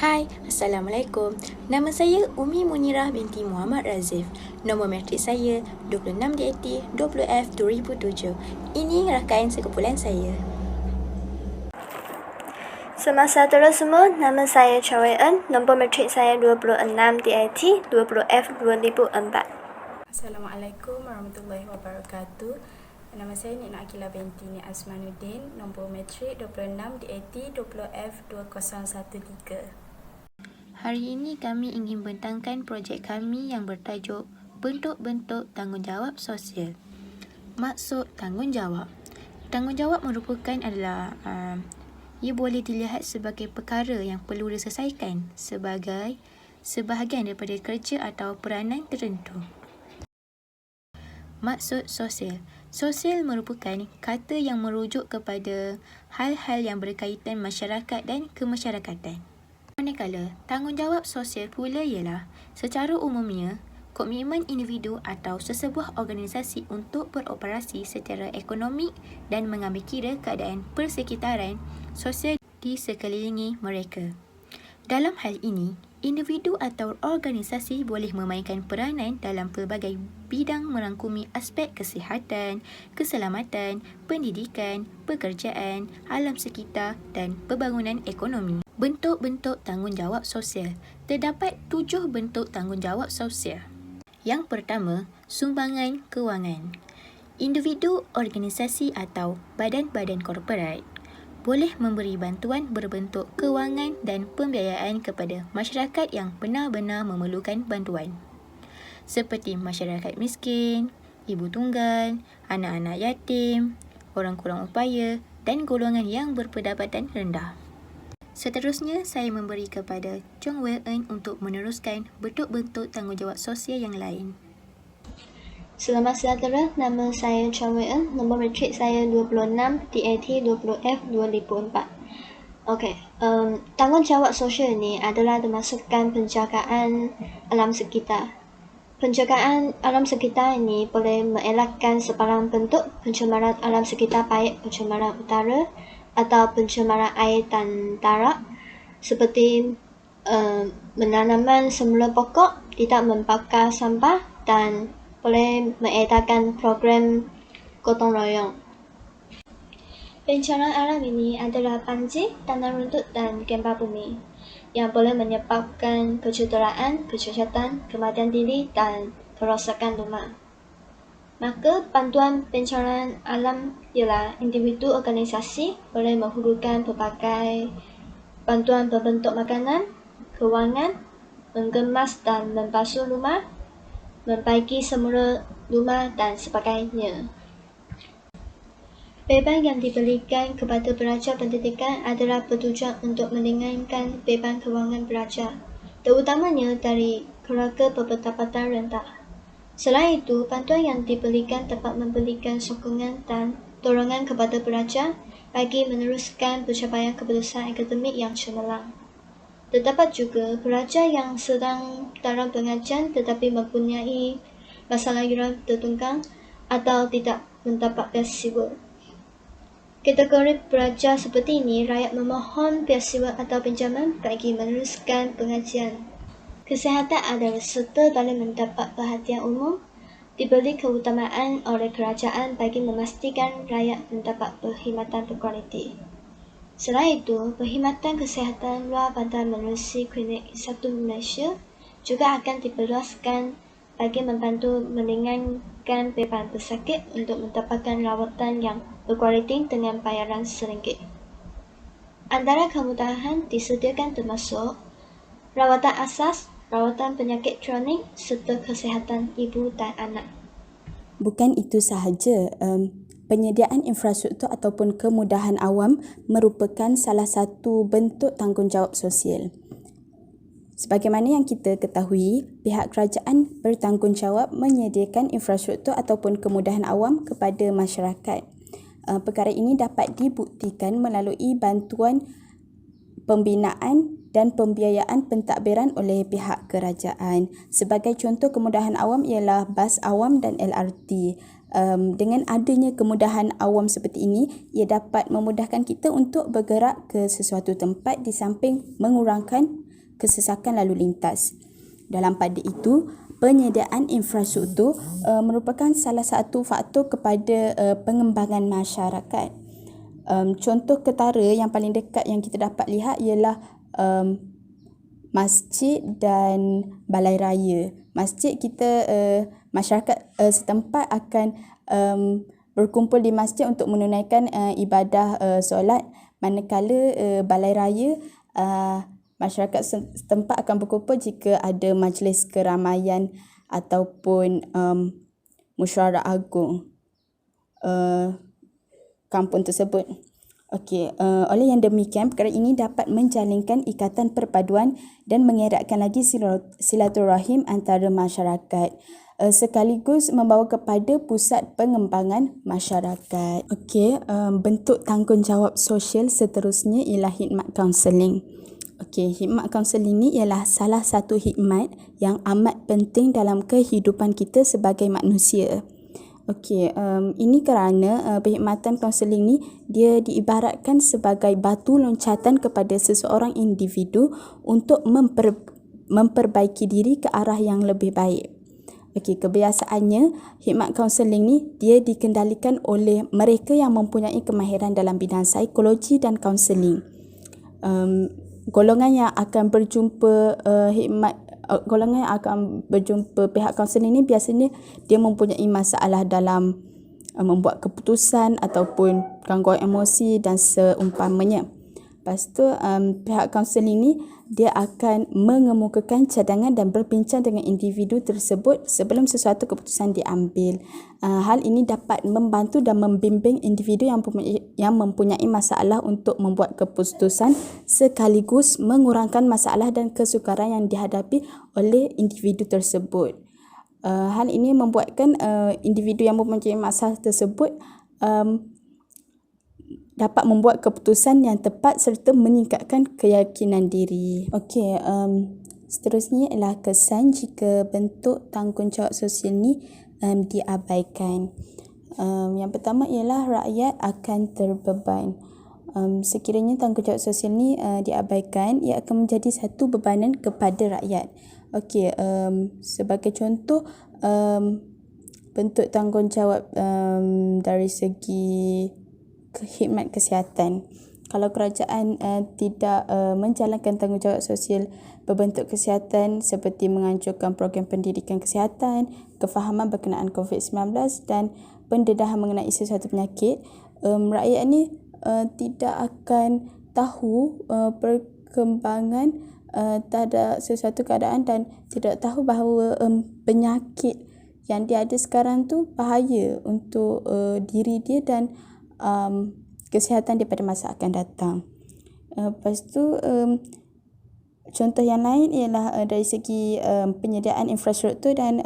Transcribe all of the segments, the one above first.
Hai, Assalamualaikum. Nama saya Umi Munirah binti Muhammad Razif. Nombor matrik saya 26 DAT 20F 2007. Ini rakaman sekumpulan saya. Semasa terus semua, nama saya Choi Eun, nombor matrik saya 26 DAT 20F 2004. Assalamualaikum warahmatullahi wabarakatuh. Nama saya Nik Akila binti Nik Azmanuddin, nombor matrik 26 DAT 20F 2013. Hari ini kami ingin bentangkan projek kami yang bertajuk Bentuk-bentuk Tanggungjawab Sosial. Maksud tanggungjawab. Tanggungjawab merupakan adalah ia boleh dilihat sebagai perkara yang perlu diselesaikan sebagai sebahagian daripada kerja atau peranan tertentu. Maksud sosial. Sosial merupakan kata yang merujuk kepada hal-hal yang berkaitan masyarakat dan kemasyarakatan. Manakala tanggungjawab sosial pula ialah secara umumnya komitmen individu atau sesebuah organisasi untuk beroperasi secara ekonomik dan mengambil kira keadaan persekitaran sosial di sekelilingi mereka. Dalam hal ini, individu atau organisasi boleh memainkan peranan dalam pelbagai bidang merangkumi aspek kesihatan, keselamatan, pendidikan, pekerjaan, alam sekitar dan pembangunan ekonomi. Bentuk-bentuk tanggungjawab sosial. Terdapat 7 bentuk tanggungjawab sosial. Yang pertama, sumbangan kewangan. Individu, organisasi atau badan-badan korporat boleh memberi bantuan berbentuk kewangan dan pembiayaan kepada masyarakat yang benar-benar memerlukan bantuan. Seperti masyarakat miskin, ibu tunggal, anak-anak yatim, orang kurang upaya dan golongan yang berpendapatan rendah. Seterusnya, saya memberi kepada Chong Wei Eun untuk meneruskan bentuk-bentuk tanggungjawab sosial yang lain. Selamat sejahtera, nama saya Chong Wei Eun, nombor matrik saya 26 DAT 20F 2004. Okey, tanggungjawab sosial ini adalah termasukkan penjagaan alam sekitar. Penjagaan alam sekitar ini boleh mengelakkan sebarang bentuk pencemaran alam sekitar, baik pencemaran udara atau pencemaran air dan darat, seperti menanaman semula pokok, tidak membakar sampah dan boleh mengedarkan program gotong royong. Bencana alam ini adalah banjir, tanah rundut dan gempa bumi yang boleh menyebabkan kecederaan, kecacatan, kematian diri dan kerosakan rumah. Maka bantuan bencana alam ialah individu organisasi boleh menghulurkan pelbagai bantuan berbentuk makanan, kewangan, mengemas dan membasuh rumah, membaiki semula rumah dan sebagainya. Beban yang diberikan kepada pelajar pendidikan adalah bertujuan untuk meringankan beban kewangan pelajar, terutamanya dari keluarga berpendapatan rendah. Selain itu, bantuan yang diberikan dapat memberikan sokongan dan dorongan kepada pelajar bagi meneruskan pencapaian keputusan akademik yang cemerlang. Terdapat juga pelajar yang sedang dalam pengajian tetapi mempunyai masalah yuran tertunggang atau tidak mendapat beasiswa. Kategori pelajar seperti ini rakyat memohon beasiswa atau pinjaman bagi meneruskan pengajian. Kesihatan adalah serta boleh mendapat perhatian umum, diberi keutamaan oleh kerajaan bagi memastikan rakyat mendapat perkhidmatan berkualiti. Selain itu, perkhidmatan kesihatan luar bandar menerusi klinik Satu Malaysia juga akan diperluaskan bagi membantu meringankan beban pesakit untuk mendapatkan rawatan yang berkualiti dengan bayaran RM1. Antara kemudahan disediakan termasuk rawatan asas, rawatan penyakit kronik serta kesihatan ibu dan anak. Bukan itu sahaja, penyediaan infrastruktur ataupun kemudahan awam merupakan salah satu bentuk tanggungjawab sosial. Sebagaimana yang kita ketahui, pihak kerajaan bertanggungjawab menyediakan infrastruktur ataupun kemudahan awam kepada masyarakat. Perkara ini dapat dibuktikan melalui bantuan pembinaan dan pembiayaan pentadbiran oleh pihak kerajaan. Sebagai contoh kemudahan awam ialah bas awam dan LRT. Dengan adanya kemudahan awam seperti ini, ia dapat memudahkan kita untuk bergerak ke sesuatu tempat di samping mengurangkan kesesakan lalu lintas. Dalam pada itu, penyediaan infrastruktur merupakan salah satu faktor kepada pengembangan masyarakat. Contoh ketara yang paling dekat yang kita dapat lihat ialah masjid dan balai raya. Masjid kita, masyarakat setempat akan berkumpul di masjid untuk menunaikan ibadah solat, manakala balai raya masyarakat setempat akan berkumpul jika ada majlis keramaian ataupun mesyuarat agung kampung tersebut. Okey, oleh yang demikian, perkara ini dapat menjalinkan ikatan perpaduan dan mengeratkan lagi silaturahim antara masyarakat, sekaligus membawa kepada pusat pengembangan masyarakat. Okey, bentuk tanggungjawab sosial seterusnya ialah khidmat kaunseling. Okey, khidmat kaunseling ni ialah salah satu khidmat yang amat penting dalam kehidupan kita sebagai manusia. Okey, ini kerana perkhidmatan kaunseling ni dia diibaratkan sebagai batu loncatan kepada seseorang individu untuk memperbaiki diri ke arah yang lebih baik. Okey, kebiasaannya khidmat kaunseling ni dia dikendalikan oleh mereka yang mempunyai kemahiran dalam bidang psikologi dan kaunseling. Golongan yang akan berjumpa golongan yang akan berjumpa pihak kaunseling ni biasanya dia mempunyai masalah dalam membuat keputusan ataupun gangguan emosi dan seumpamanya. Lepas tu pihak kaunseling ni dia akan mengemukakan cadangan dan berbincang dengan individu tersebut sebelum sesuatu keputusan diambil. Hal ini dapat membantu dan membimbing individu yang mempunyai masalah untuk membuat keputusan sekaligus mengurangkan masalah dan kesukaran yang dihadapi oleh individu tersebut. Hal ini membuatkan individu yang mempunyai masalah tersebut dapat membuat keputusan yang tepat serta meningkatkan keyakinan diri. Okey, seterusnya ialah kesan jika bentuk tanggungjawab sosial ni diabaikan. Yang pertama ialah rakyat akan terbeban. Sekiranya tanggungjawab sosial ni diabaikan, ia akan menjadi satu bebanan kepada rakyat. Okey, sebagai contoh, bentuk tanggungjawab dari segi khidmat kesihatan. Kalau kerajaan tidak menjalankan tanggungjawab sosial berbentuk kesihatan seperti menganjurkan program pendidikan kesihatan, kefahaman berkenaan COVID-19 dan pendedahan mengenai sesuatu penyakit, rakyat ni tidak akan tahu perkembangan terhadap sesuatu keadaan dan tidak tahu bahawa penyakit yang dia ada sekarang tu bahaya untuk diri dia dan kesihatan daripada masa akan datang. Lepas tu contoh yang lain ialah dari segi penyediaan infrastruktur dan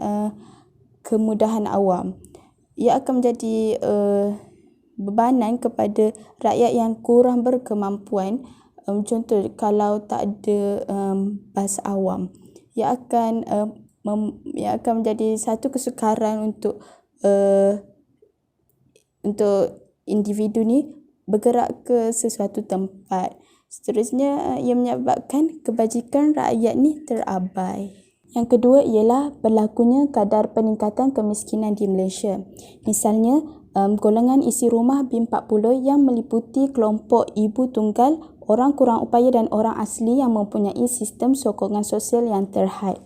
kemudahan awam. Ia akan menjadi bebanan kepada rakyat yang kurang berkemampuan. Contoh kalau tak ada bas awam, ia akan menjadi satu kesukaran untuk individu ni bergerak ke sesuatu tempat. Seterusnya, ia menyebabkan kebajikan rakyat ni terabai. Yang kedua ialah berlakunya kadar peningkatan kemiskinan di Malaysia. Misalnya, golongan isi rumah B40 yang meliputi kelompok ibu tunggal, orang kurang upaya dan orang asli yang mempunyai sistem sokongan sosial yang terhad.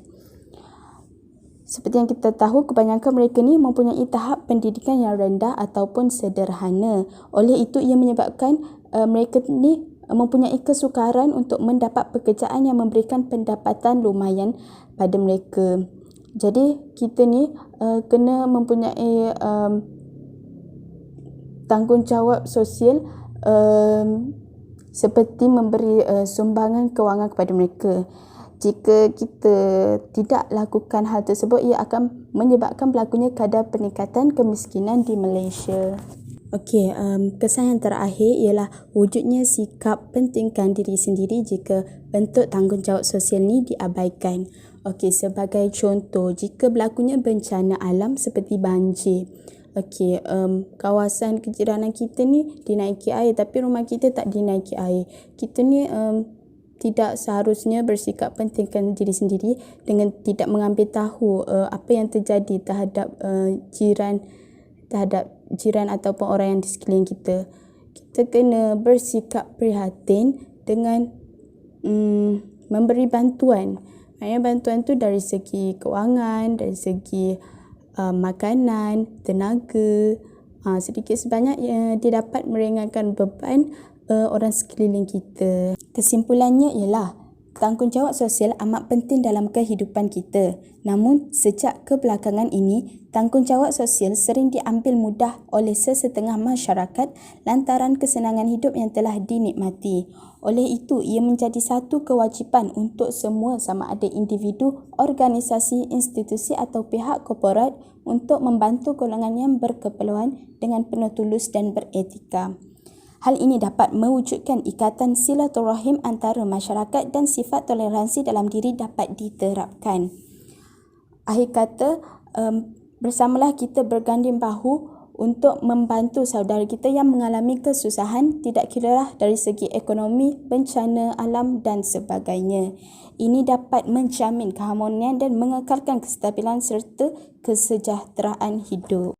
Seperti yang kita tahu, kebanyakan mereka ni mempunyai tahap pendidikan yang rendah ataupun sederhana. Oleh itu, ia menyebabkan mereka ni mempunyai kesukaran untuk mendapat pekerjaan yang memberikan pendapatan lumayan pada mereka. Jadi, kita ni kena mempunyai tanggungjawab sosial seperti memberi sumbangan kewangan kepada mereka. Jika kita tidak lakukan hal tersebut, ia akan menyebabkan berlakunya kadar peningkatan kemiskinan di Malaysia. Okey, kesan yang terakhir ialah wujudnya sikap pentingkan diri sendiri jika bentuk tanggungjawab sosial ni diabaikan. Okey, sebagai contoh, jika berlakunya bencana alam seperti banjir. Okey, kawasan kejiranan kita ni dinaiki air tapi rumah kita tak dinaiki air. Kita ni tidak seharusnya bersikap pentingkan diri sendiri dengan tidak mengambil tahu apa yang terjadi terhadap jiran ataupun orang yang di sekeliling kita. Kita kena bersikap prihatin dengan memberi bantuan. Maksudnya bantuan tu dari segi kewangan, dari segi makanan, tenaga, sedikit sebanyak dia dapat meringankan beban orang sekeliling kita. Kesimpulannya ialah tanggungjawab sosial amat penting dalam kehidupan kita. Namun, sejak kebelakangan ini, tanggungjawab sosial sering diambil mudah oleh sesetengah masyarakat lantaran kesenangan hidup yang telah dinikmati. Oleh itu, ia menjadi satu kewajipan untuk semua sama ada individu, organisasi, institusi atau pihak korporat untuk membantu golongan yang berkeperluan dengan penuh tulus dan beretika. Hal ini dapat mewujudkan ikatan silaturahim antara masyarakat dan sifat toleransi dalam diri dapat diterapkan. Akhir kata, bersamalah kita berganding bahu untuk membantu saudara kita yang mengalami kesusahan, tidak kiralah dari segi ekonomi, bencana alam dan sebagainya. Ini dapat menjamin keharmonian dan mengekalkan kestabilan serta kesejahteraan hidup.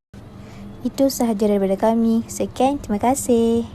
Itu sahaja daripada kami. Sekian, terima kasih.